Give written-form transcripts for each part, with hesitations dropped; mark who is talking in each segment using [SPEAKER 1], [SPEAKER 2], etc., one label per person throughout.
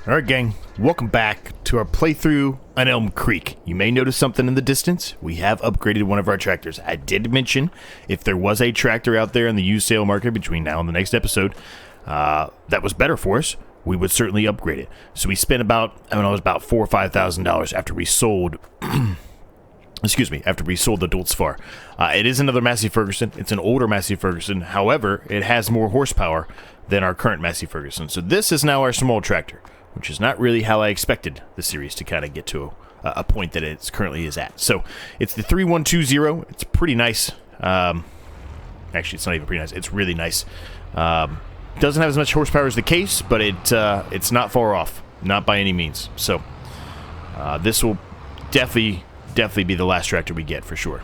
[SPEAKER 1] Alright gang, welcome back to our playthrough on Elmcreek. You may notice something in the distance. We have upgraded one of our tractors. I did mention if there was a tractor out there in the used sale market between now and the next episode that was better for us, we would certainly upgrade it. So we spent about, I don't know, it was about $4,000 or $5,000 after we sold excuse me, after we sold the Doltzfar. It is another Massey Ferguson. It's an older Massey Ferguson. However, it has more horsepower than our current Massey Ferguson. So this is now our small tractor, which is not really how I expected the series to kind of get to a point that it currently is at. So it's the 3120. It's pretty nice. Actually, it's not even pretty nice. It's really nice. Doesn't have as much horsepower as the Case, but it's not far off. Not by any means. So this will definitely be the last tractor we get for sure.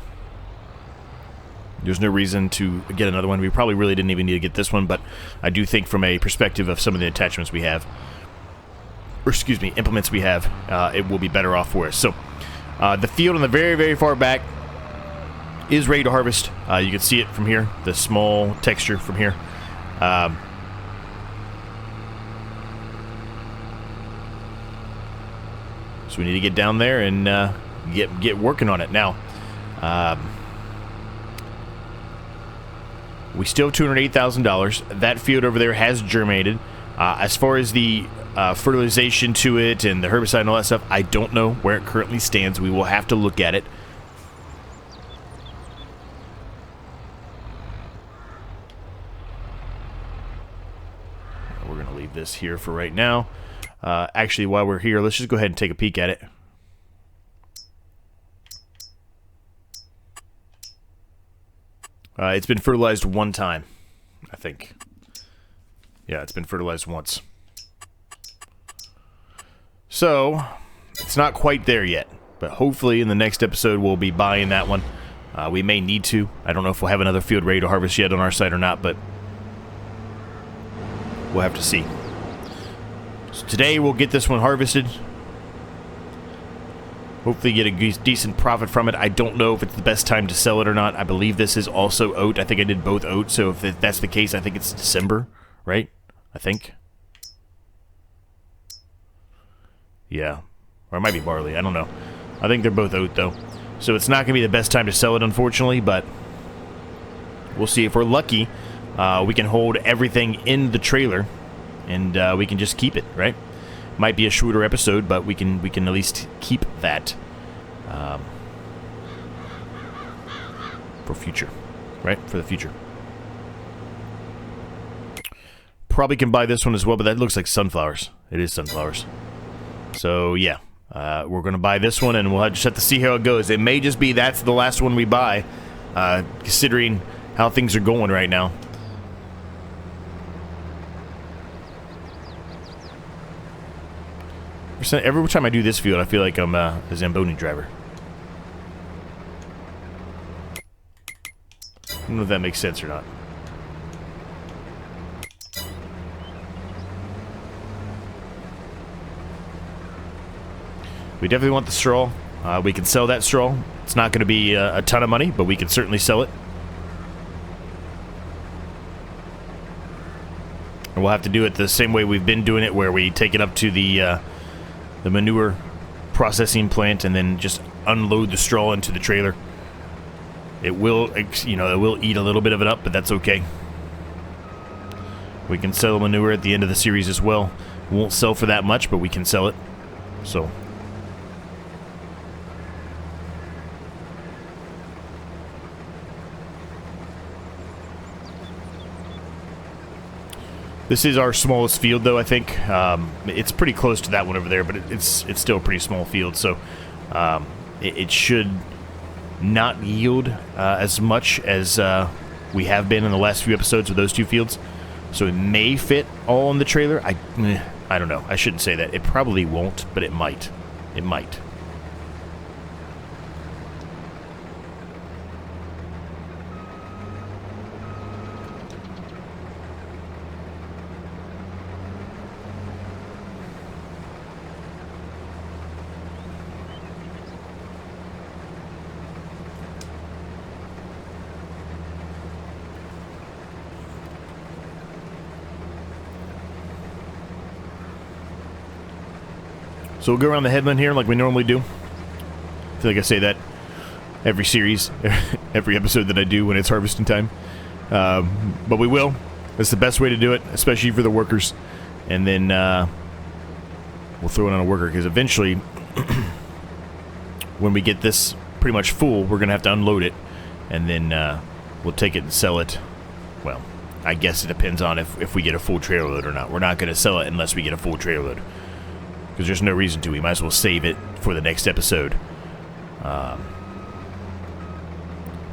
[SPEAKER 1] There's no reason to get another one. We probably really didn't even need to get this one, but I do think from a perspective of some of the attachments we have, or excuse me, implements we have, it will be better off for us. So the field on the very, very far back is ready to harvest. You can see it from here, the small texture from here. So we need to get down there and get working on it. Now, we still have $208,000. That field over there has germinated. As far as the fertilization to it and the herbicide and all that stuff, I don't know where it currently stands. We will have to look at it. We're going to leave this here for right now. Actually, while we're here, let's just go ahead and take a peek at it. It's been fertilized one time, I think. Yeah, it's been fertilized once. So, it's not quite there yet, but hopefully in the next episode we'll be buying that one. We may need to. I don't know if we'll have another field ready to harvest yet on our site or not, but we'll have to see. So today we'll get this one harvested. Hopefully get a decent profit from it. I don't know if it's the best time to sell it or not. I believe this is also oat. I think I did both oat, so if that's the case, I think it's December, right? I think. Yeah. Or it might be barley. I don't know. I think they're both oat, though. So it's not going to be the best time to sell it, unfortunately, but we'll see. If we're lucky, we can hold everything in the trailer, and we can just keep it, right? Might be a shorter episode, but we can at least keep that for future, right? For the future. Probably can buy this one as well, but that looks like sunflowers. It is sunflowers. So yeah, we're gonna buy this one, and we'll just have to see how it goes. It may just be that's the last one we buy, considering how things are going right now. Every time I do this field, I feel like I'm a Zamboni driver. I don't know if that makes sense or not. We definitely want the straw. We can sell that straw. It's not going to be a ton of money, but we can certainly sell it. And we'll have to do it the same way we've been doing it, where we take it up to the manure processing plant and then just unload the straw into the trailer. It will, you know, it will eat a little bit of it up, but that's okay. We can sell manure at the end of the series as well. We won't sell for that much, but we can sell it. So this is our smallest field, though, I think. It's pretty close to that one over there, but it's still a pretty small field, so it should not yield as much as we have been in the last few episodes with those two fields. So it may fit all in the trailer. I don't know. I shouldn't say that. It probably won't, but it might. It might. So we'll go around the headland here like we normally do. I feel like I say that every series, every episode that I do when it's harvesting time. But we will. That's the best way to do it, especially for the workers. And then we'll throw it on a worker, because eventually, when we get this pretty much full, we're going to have to unload it. And then we'll take it and sell it. Well, I guess it depends on if we get a full trailer load or not. We're not going to sell it unless we get a full trailer load, because there's no reason to. We might as well save it for the next episode.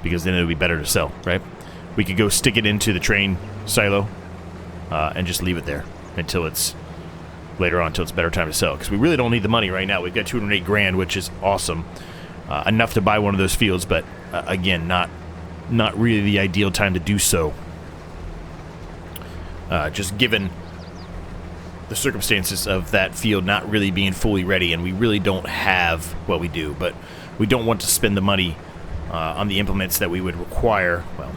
[SPEAKER 1] Because then it'll be better to sell, right? We could go stick it into the train silo and just leave it there until it's later on, until it's a better time to sell. Because we really don't need the money right now. We've got 208 grand, which is awesome. Enough to buy one of those fields, but again, not really the ideal time to do so. Just given the circumstances of that field not really being fully ready, and we really don't have, well, we do, but we don't want to spend the money on the implements that we would require. Well,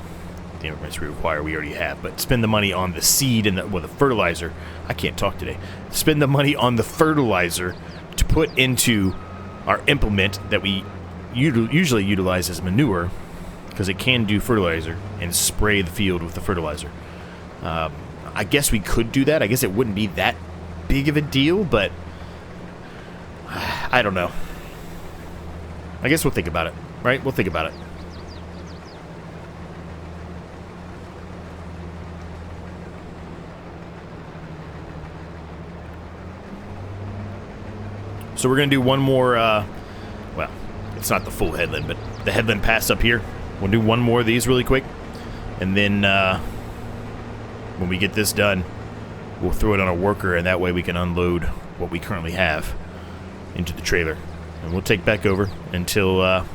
[SPEAKER 1] the implements we require we already have, but spend the money on the seed and the fertilizer. I can't talk today. Spend the money on the fertilizer to put into our implement that we usually utilize as manure, because it can do fertilizer and spray the field with the fertilizer. I guess we could do that. I guess it wouldn't be that big of a deal, but I don't know. I guess we'll think about it, right? We'll think about it. So we're going to do one more, well, it's not the full headland, but the headland pass up here. We'll do one more of these really quick. And then when we get this done, we'll throw it on a worker, and that way we can unload what we currently have into the trailer. And we'll take back over until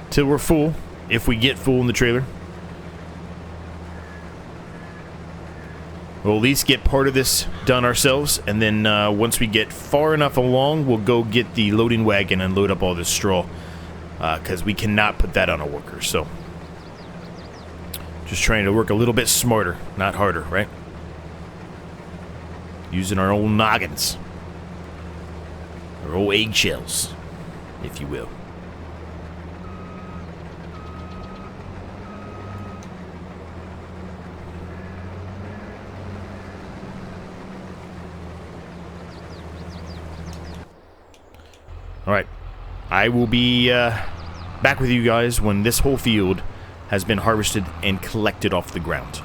[SPEAKER 1] till we're full, if we get full in the trailer. We'll at least get part of this done ourselves, and then once we get far enough along, we'll go get the loading wagon and load up all this straw, because we cannot put that on a worker. So just trying to work a little bit smarter, not harder, right? Using our old noggins, our old eggshells, if you will. Alright, I will be back with you guys when this whole field has been harvested and collected off the ground.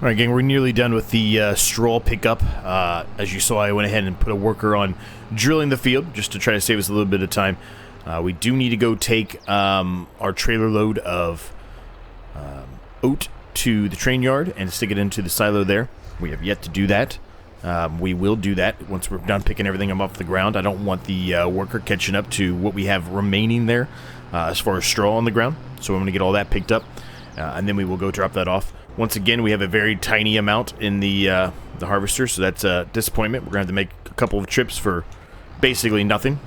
[SPEAKER 1] All right, gang, we're nearly done with the straw pickup. As you saw, I went ahead and put a worker on drilling the field just to try to save us a little bit of time. We do need to go take our trailer load of oat to the train yard and stick it into the silo there. We have yet to do that. We will do that once we're done picking everything up off the ground. I don't want the worker catching up to what we have remaining there as far as straw on the ground. So I'm going to get all that picked up, and then we will go drop that off. Once again, we have a very tiny amount in the harvester, so that's a disappointment. We're going to have to make a couple of trips for basically nothing.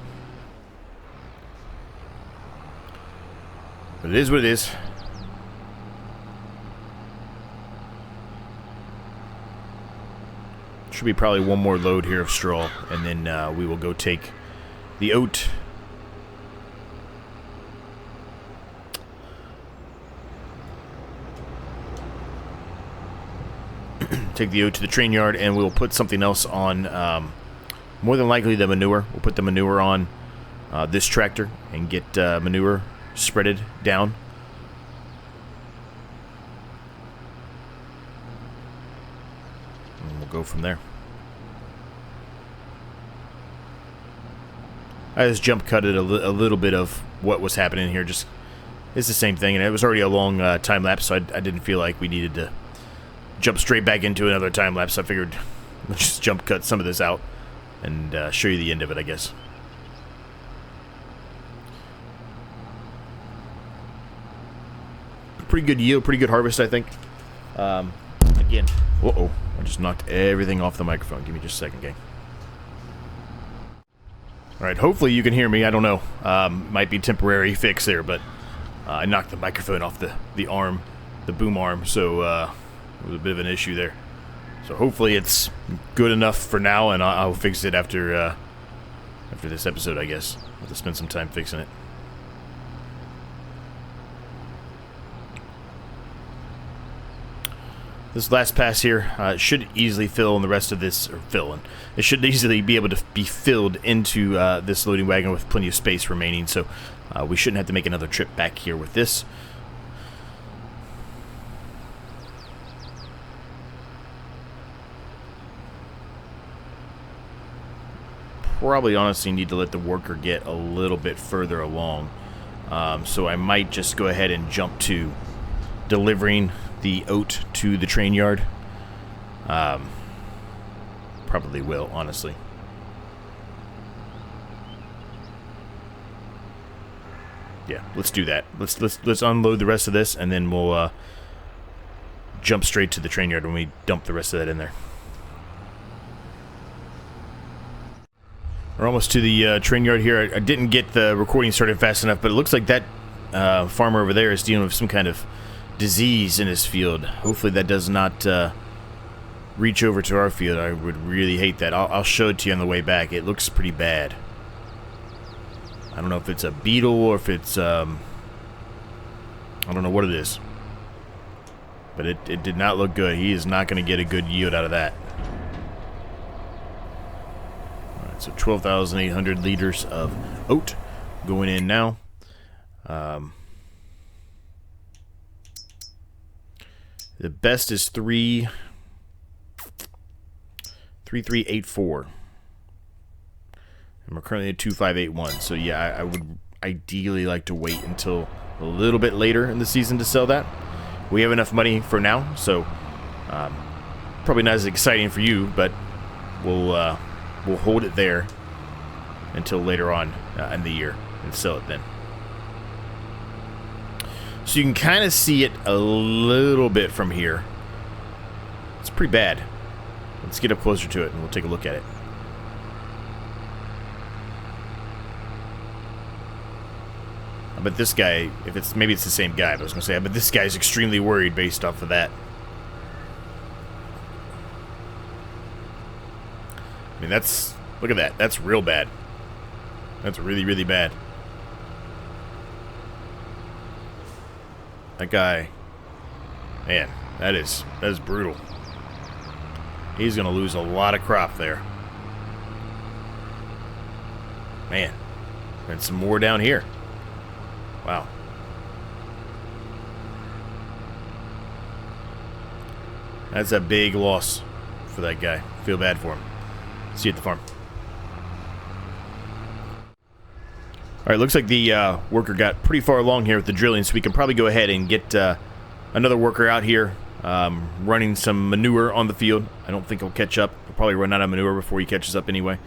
[SPEAKER 1] But it is what it is. Should be probably one more load here of straw, and then we will go take the oat. Take the oat to the train yard, and we'll put something else on, more than likely the manure. We'll put the manure on this tractor and get manure spreaded down. And we'll go from there. I just jump cutted a little bit of what was happening here. Just it's the same thing, and it was already a long time lapse, so I didn't feel like we needed to jump straight back into another time lapse. I figured let's just jump cut some of this out and show you the end of it, I guess. Pretty good yield, pretty good harvest, I think. Again, uh-oh, I just knocked everything off the microphone. Give me just a second, gang. Alright, hopefully you can hear me. I don't know. Might be a temporary fix there, but I knocked the microphone off the arm, the boom arm, so it was a bit of an issue there. So hopefully it's good enough for now, and I'll fix it after this episode, I guess. I'll have to spend some time fixing it. This last pass here should easily fill in the rest of this, or fill in. It should easily be able to be filled into this loading wagon with plenty of space remaining, so we shouldn't have to make another trip back here with this. Probably honestly need to let the worker get a little bit further along, so I might just go ahead and jump to delivering the oat to the train yard. Probably will, honestly. Yeah, let's do that. Let's unload the rest of this, and then we'll jump straight to the train yard when we dump the rest of that in there. We're almost to the train yard here. I didn't get the recording started fast enough, but it looks like that farmer over there is dealing with some kind of disease in his field. Hopefully that does not reach over to our field. I would really hate that. I'll show it to you on the way back. It looks pretty bad. I don't know if it's a beetle or if it's I don't know what it is, but it did not look good. He is not going to get a good yield out of that. Alright, so 12,800 liters of oat going in now. The best is 3384. And we're currently at 2581. So yeah, I would ideally like to wait until a little bit later in the season to sell that. We have enough money for now, so probably not as exciting for you, but we'll hold it there until later on in the year and sell it then. So you can kind of see it a little bit from here. It's pretty bad. Let's get up closer to it and we'll take a look at it. I bet this guy, maybe it's the same guy, but I was going to say, I bet this guy's extremely worried based off of that. I mean, look at that. That's real bad. That's really, really bad. That guy, man, that is brutal. He's going to lose a lot of crop there. Man, and some more down here. Wow. That's a big loss for that guy. Feel bad for him. See you at the farm. Alright, looks like the worker got pretty far along here with the drilling, so we can probably go ahead and get another worker out here running some manure on the field. I don't think he'll catch up. He'll probably run out of manure before he catches up anyway.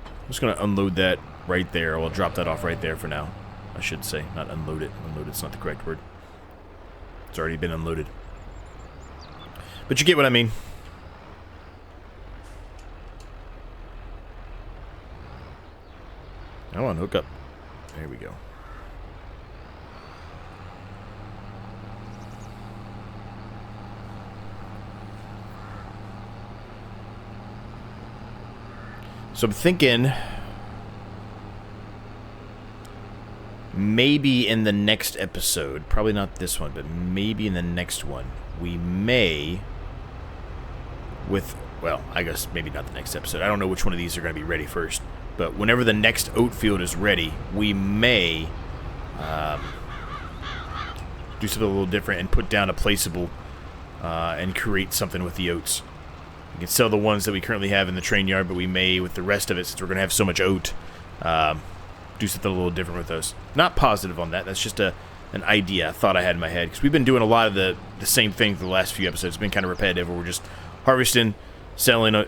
[SPEAKER 1] I'm just going to unload that right there. We'll drop that off right there for now, I should say. Not unload it. Unload it's not the correct word. It's already been unloaded. But you get what I mean. Come on, hook up. There we go. So I'm thinking maybe in the next episode, probably not this one, but maybe in the next one, we may, well, I guess maybe not the next episode. I don't know which one of these are going to be ready first. But whenever the next oat field is ready, we may do something a little different and put down a placeable and create something with the oats. We can sell the ones that we currently have in the train yard, but we may, with the rest of it, since we're going to have so much oat, do something a little different with those. Not positive on that. That's just an idea, a thought I had in my head. Because we've been doing a lot of the same thing for the last few episodes. It's been kind of repetitive, where we're just harvesting, selling,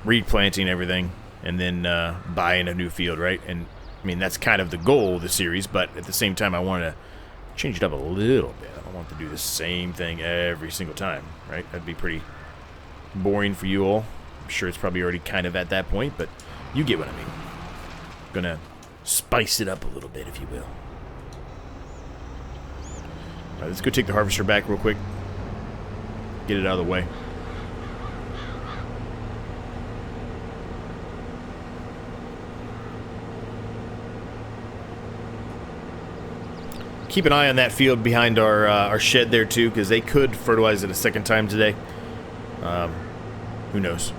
[SPEAKER 1] replanting everything, and then buying a new field, right? And, I mean, that's kind of the goal of the series, but at the same time, I want to change it up a little bit. I don't want to do the same thing every single time, right? That'd be pretty boring for you all. I'm sure it's probably already kind of at that point, but you get what I mean. I'm gonna spice it up a little bit, if you will. All right, let's go take the harvester back real quick. Get it out of the way. Keep an eye on that field behind our shed there too, because they could fertilize it a second time today. Who knows?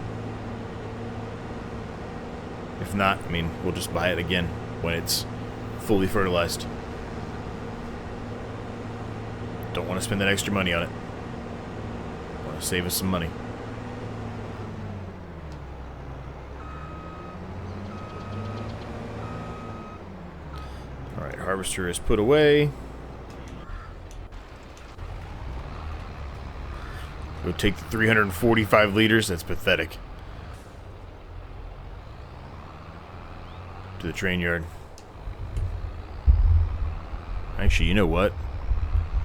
[SPEAKER 1] If not, I mean, we'll just buy it again when it's fully fertilized. Don't want to spend that extra money on it. Want to save us some money. Alright, harvester is put away. Go take the 345 liters. That's pathetic. To the train yard. Actually, you know what?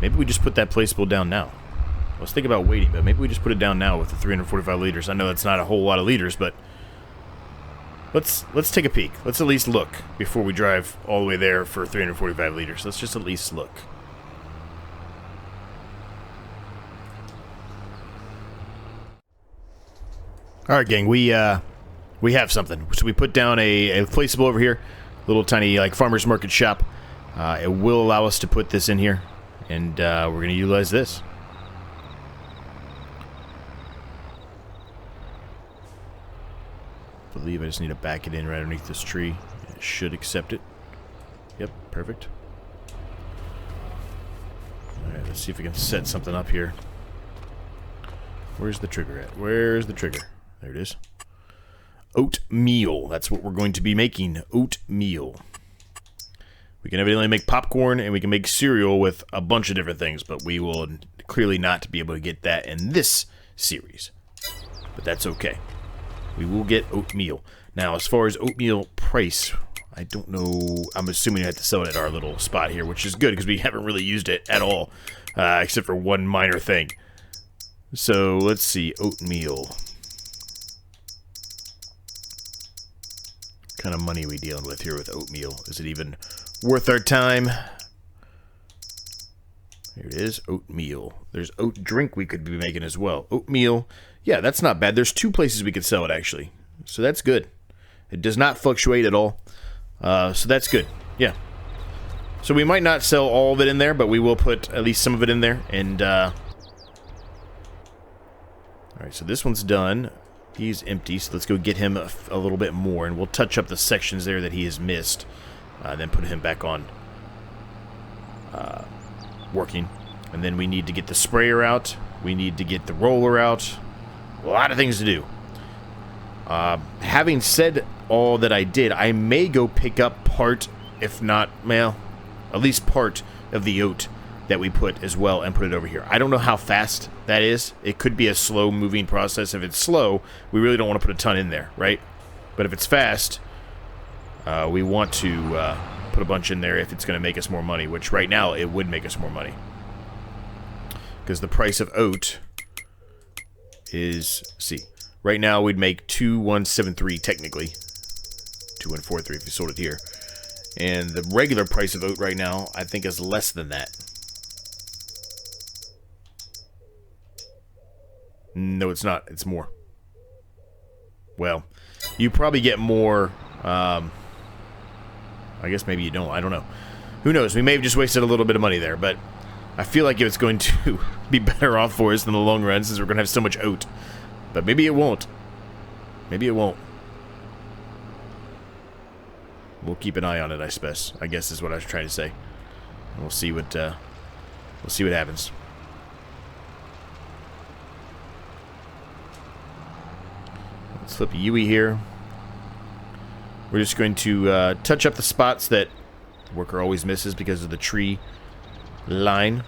[SPEAKER 1] Maybe we just put that placeable down now. I was thinking about waiting, but maybe we just put it down now with the 345 liters. I know that's not a whole lot of liters, but let's take a peek. Let's at least look before we drive all the way there for 345 liters. Let's just at least look. Alright, gang, we have something. So we put down a placeable over here, little tiny like farmer's market shop. It will allow us to put this in here, and we're going to utilize this. I believe I just need to back it in right underneath this tree. It should accept it. Yep, perfect. Alright, let's see if we can set something up here. Where's the trigger at? Where's the trigger? There it is. Oatmeal. That's what we're going to be making. Oatmeal. We can evidently make popcorn, and we can make cereal with a bunch of different things, but we will clearly not be able to get that in this series. But that's okay. We will get oatmeal. Now, as far as oatmeal price, I don't know. I'm assuming we have to sell it at our little spot here, which is good, because we haven't really used it at all, except for one minor thing. So, let's see. Oatmeal. What kind of money are we dealing with here with oatmeal? Is it even worth our time? Here it is. Oatmeal. There's oat drink we could be making as well. Oatmeal. Yeah, that's not bad. There's two places we could sell it, actually. So that's good. It does not fluctuate at all. So that's good. Yeah. So we might not sell all of it in there, but we will put at least some of it in there. And, alright, so this one's done. He's empty, so let's go get him a little bit more, and we'll touch up the sections there that he has missed, then put him back on working. And then we need to get the sprayer out. We need to get the roller out. A lot of things to do. Having said all that I did, I may go pick up part, if not, well, at least part of the oat that we put as well and put it over here. I don't know how fast that is. It could be a slow moving process. If it's slow, we really don't want to put a ton in there, right? But if it's fast, we want to put a bunch in there if it's going to make us more money, which right now it would make us more money. Because the price of oat is, see, right now we'd make 2,173 technically. 2,143 if you sold it here. And the regular price of oat right now, I think, is less than that. No, it's not. It's more. Well, you probably get more. I guess maybe you don't. I don't know. Who knows? We may have just wasted a little bit of money there, but I feel like it's going to be better off for us in the long run since we're going to have so much oat. But maybe it won't. Maybe it won't. We'll keep an eye on it, I guess is what I was trying to say. And we'll see what happens. Let's flip a Yui here. We're just going to touch up the spots that the worker always misses because of the tree line,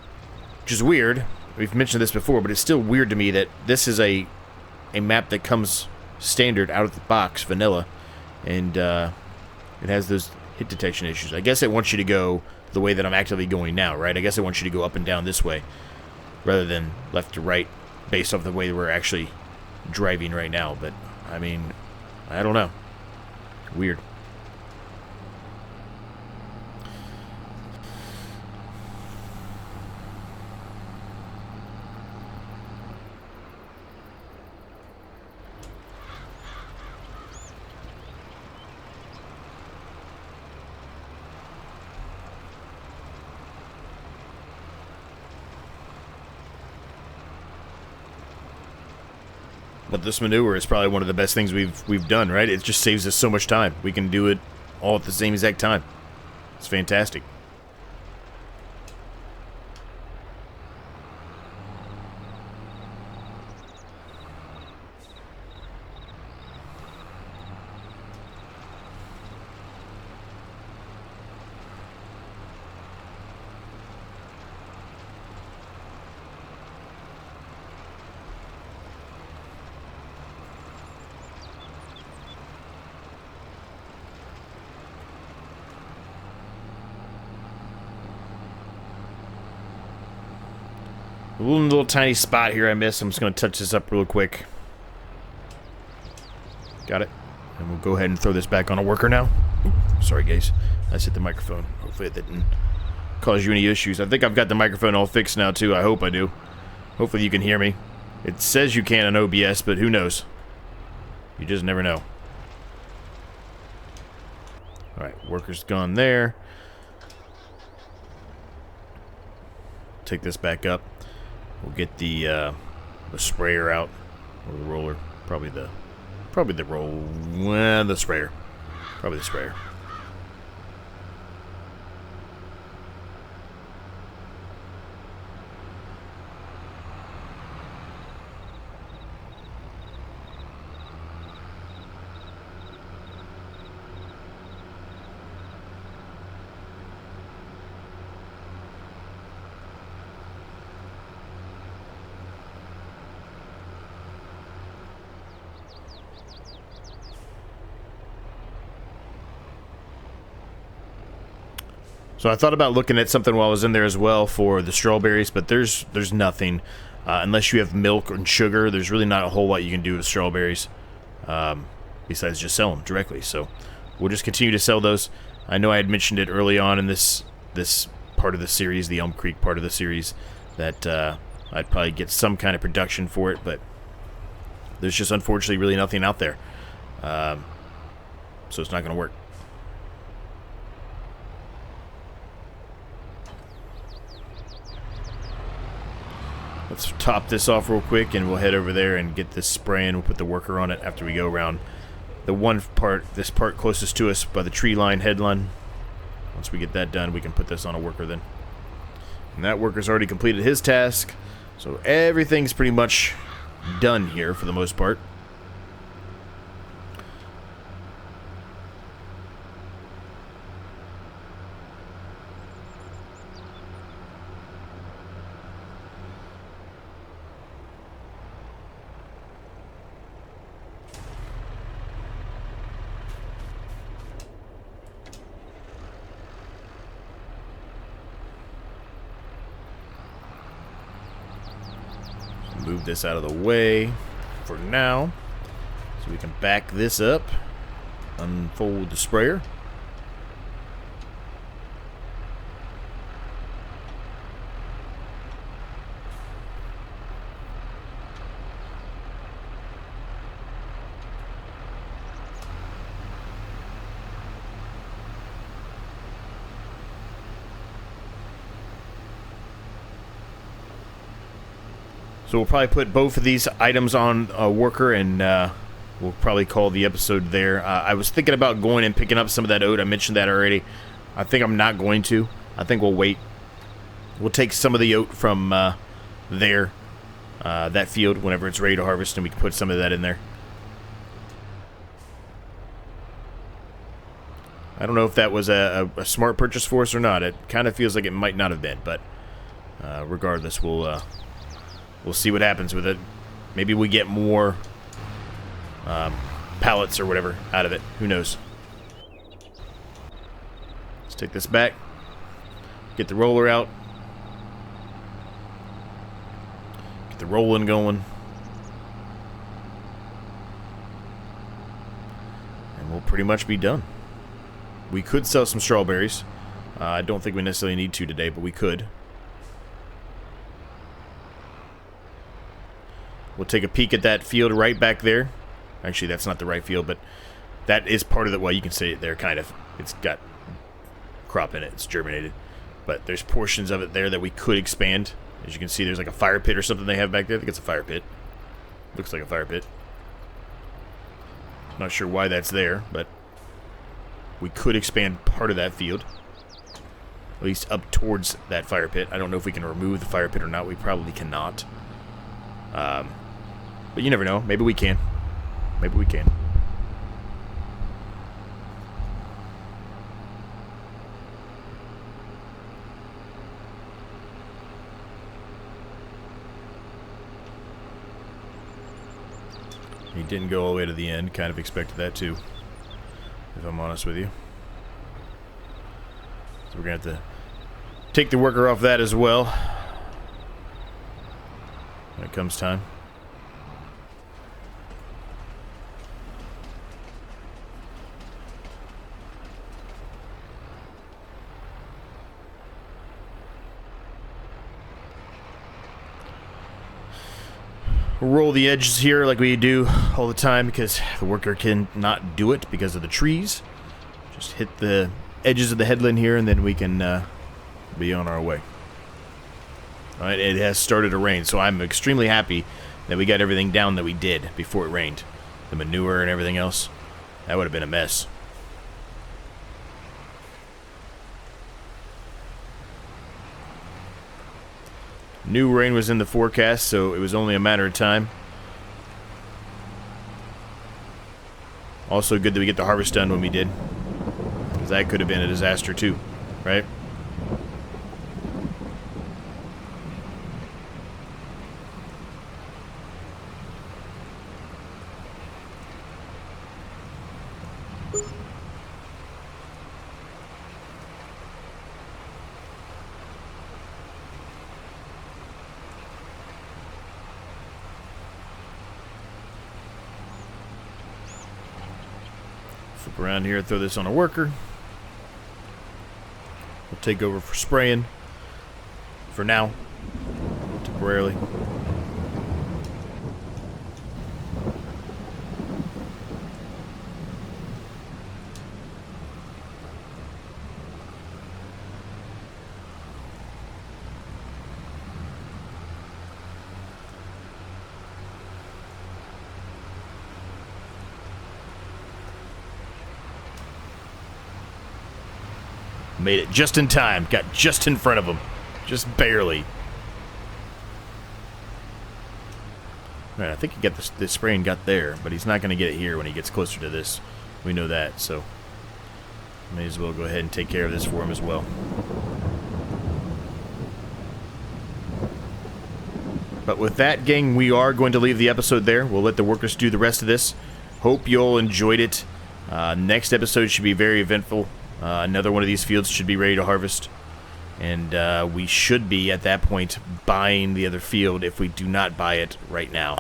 [SPEAKER 1] which is weird. We've mentioned this before, but it's still weird to me that this is a map that comes standard out of the box, vanilla, and it has those hit detection issues. I guess it wants you to go the way that I'm actively going now, right? I guess it wants you to go up and down this way rather than left to right based off the way we're actually driving right now. But, I mean, I don't know. Weird. But this manure is probably one of the best things we've done, right? It just saves us so much time. We can do it all at the same exact time. It's fantastic. A little tiny spot here I missed. I'm just going to touch this up real quick. Got it. And we'll go ahead and throw this back on a worker now. Ooh, sorry, guys. I just hit the microphone. Hopefully that didn't cause you any issues. I think I've got the microphone all fixed now, too. I hope I do. Hopefully you can hear me. It says you can on OBS, but who knows? You just never know. Alright, worker's gone there. Take this back up. We'll get the sprayer out, or the roller. Probably the roll. Well, the sprayer. Probably the sprayer. So I thought about looking at something while I was in there as well for the strawberries, but there's nothing. Unless you have milk and sugar, there's really not a whole lot you can do with strawberries besides just sell them directly. So we'll just continue to sell those. I know I had mentioned it early on in this part of the series, the Elmcreek part of the series, that I'd probably get some kind of production for it, but there's just unfortunately really nothing out there. So it's not going to work. Let's top this off real quick and we'll head over there and get this spraying. We'll put the worker on it after we go around this part closest to us by the tree line, headline. Once we get that done, we can put this on a worker then. And that worker's already completed his task. So everything's pretty much done here for the most part. Move this out of the way for now so we can back this up, unfold the sprayer. So we'll probably put both of these items on a worker, and we'll probably call the episode there. I was thinking about going and picking up some of that oat. I mentioned that already. I think I'm not going to. I think we'll wait. We'll take some of the oat from there, that field, whenever it's ready to harvest, and we can put some of that in there. I don't know if that was a smart purchase for us or not. It kind of feels like it might not have been, but regardless, we'll see what happens with it. Maybe we get more pallets or whatever out of it. Who knows? Let's take this back. Get the roller out. Get the rolling going. And we'll pretty much be done. We could sell some strawberries. I don't think we necessarily need to today, but we could. We'll take a peek at that field right back there. Actually, that's not the right field, but that is part of the... Well, you can see it there, kind of. It's got crop in it. It's germinated. But there's portions of it there that we could expand. As you can see, there's like a fire pit or something they have back there. I think it's a fire pit. Looks like a fire pit. Not sure why that's there, but we could expand part of that field. At least up towards that fire pit. I don't know if we can remove the fire pit or not. We probably cannot. But you never know. Maybe we can. Maybe we can. He didn't go all the way to the end. Kind of expected that too, if I'm honest with you. So we're going to have to take the worker off that as well when it comes time. We'll roll the edges here like we do all the time because the worker cannot do it because of the trees. Just hit the edges of the headland here and then we can be on our way. Alright, it has started to rain, so I'm extremely happy that we got everything down that we did before it rained. The manure and everything else. That would have been a mess. New rain was in the forecast, so it was only a matter of time. Also good that we get the harvest done when we did, because that could have been a disaster too, right? Flip around here, throw this on a worker. We'll take over for spraying for now, temporarily. Made it just in time. Got just in front of them. Just barely. Alright, I think he got this spraying got there, but he's not going to get it here when he gets closer to this. We know that, so may as well go ahead and take care of this for him as well. But with that, gang, we are going to leave the episode there. We'll let the workers do the rest of this. Hope you all enjoyed it. Next episode should be very eventful. Another one of these fields should be ready to harvest. And we should be, at that point, buying the other field if we do not buy it right now.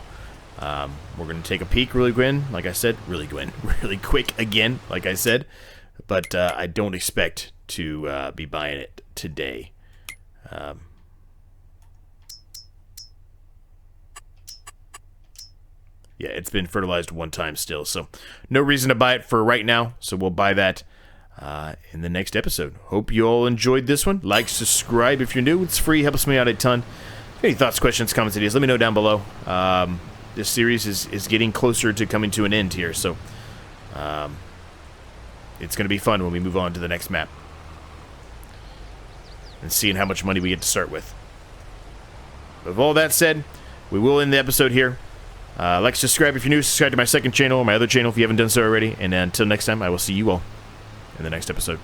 [SPEAKER 1] We're going to take a peek really really quick again, like I said. But I don't expect to be buying it today. Yeah, it's been fertilized one time still, so no reason to buy it for right now, so we'll buy that in the next episode. Hope you all enjoyed this one. Like, subscribe if you're new. It's free, helps me out a ton. Any thoughts, questions, comments, ideas, let me know down below. This series is getting closer to coming to an end here, so it's going to be fun when we move on to the next map. And seeing how much money we get to start with. With all that said, we will end the episode here. Like, subscribe if you're new, subscribe to my second channel or my other channel if you haven't done so already, and until next time, I will see you all in the next episode.